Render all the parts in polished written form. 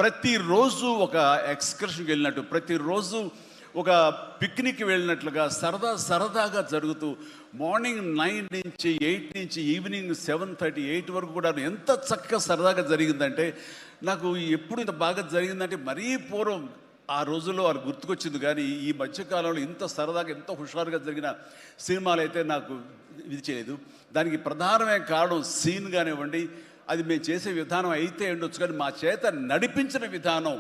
ప్రతిరోజు ఒక ఎక్స్కర్షన్కి వెళ్ళినట్టు, ప్రతిరోజు ఒక పిక్నిక్ వెళ్ళినట్లుగా సరదాగా జరుగుతూ మార్నింగ్ 9 నుంచి 8 నుంచి ఈవినింగ్ 7:30, 8 వరకు కూడా ఎంత చక్కగా సరదాగా జరిగిందంటే, నాకు ఎప్పుడు ఇంత బాగా జరిగిందంటే మరీ పూర్వం ఆ రోజుల్లో వారు గుర్తుకొచ్చింది. కానీ ఈ మధ్యకాలంలో ఇంత సరదాగా ఎంత హుషారుగా జరిగిన సినిమాలు అయితే నాకు ఇది చేయలేదు. దానికి ప్రధానమైన కారణం సీన్ కానివ్వండి, అది మేము చేసే విధానం అయితే ఉండొచ్చు, కానీ మా చేత నడిపించిన విధానం,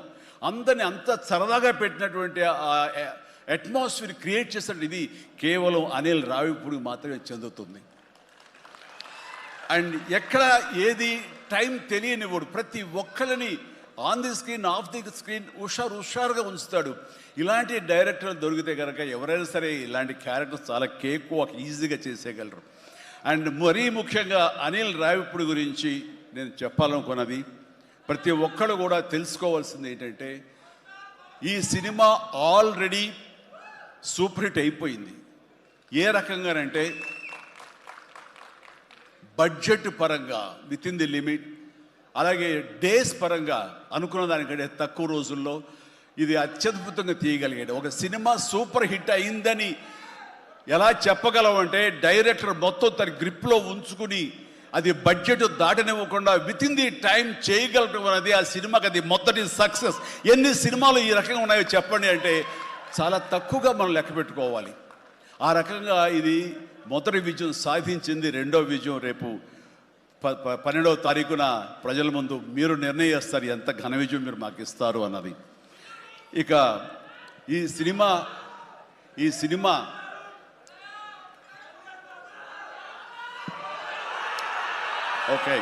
అందరినీ అంత సరదాగా పెట్టినటువంటి అట్మాస్ఫియర్ క్రియేట్ చేసినట్టు ఇది కేవలం అనిల్ రావిపూడికి మాత్రమే చెందుతుంది. అండ్ ఎక్కడ ఏది టైం తెలియనివాడు, ప్రతి ఒక్కరిని on the screen, of the screen హుషారుగా ఉంచుతాడు. ఇలాంటి డైరెక్టర్లు దొరికితే కనుక ఎవరైనా సరే ఇలాంటి క్యారెక్టర్స్ చాలా ఈజీగా చేసేయగలరు. అండ్ మరీ ముఖ్యంగా అనిల్ రావిపూడి గురించి నేను చెప్పాలనుకున్నది, ప్రతి ఒక్కరు కూడా తెలుసుకోవాల్సింది ఏంటంటే, ఈ సినిమా ఆల్రెడీ సూపర్ హిట్ అయిపోయింది. ఏ రకంగానంటే బడ్జెట్ పరంగా విత్ ఇన్ ది లిమిట్, అలాగే డేస్ పరంగా అనుకున్న దానికంటే తక్కువ రోజుల్లో ఇది అత్యద్భుతంగా తీయగలిగాడు. ఒక సినిమా సూపర్ హిట్ అయిందని ఎలా చెప్పగలవంటే, డైరెక్టర్ మొత్తం తన గ్రిప్లో ఉంచుకుని అది బడ్జెట్ దాటనివ్వకుండా విత్ ఇన్ ది టైం చేయగలటం అనేది ఆ సినిమాకి అది మొదటి సక్సెస్. ఎన్ని సినిమాలు ఈ రకంగా ఉన్నాయో చెప్పండి అంటే చాలా తక్కువగా మనం లెక్క పెట్టుకోవాలి. ఆ రకంగా ఇది మొదటి విజయం సాధించింది. రెండో విజయం రేపు 12వ తారీఖున ప్రజల ముందు మీరు నిర్ణయిస్తారు ఎంత ఘన విజయం మీరు మాకు ఇస్తారు అన్నది. ఇక ఈ సినిమా ఓకే.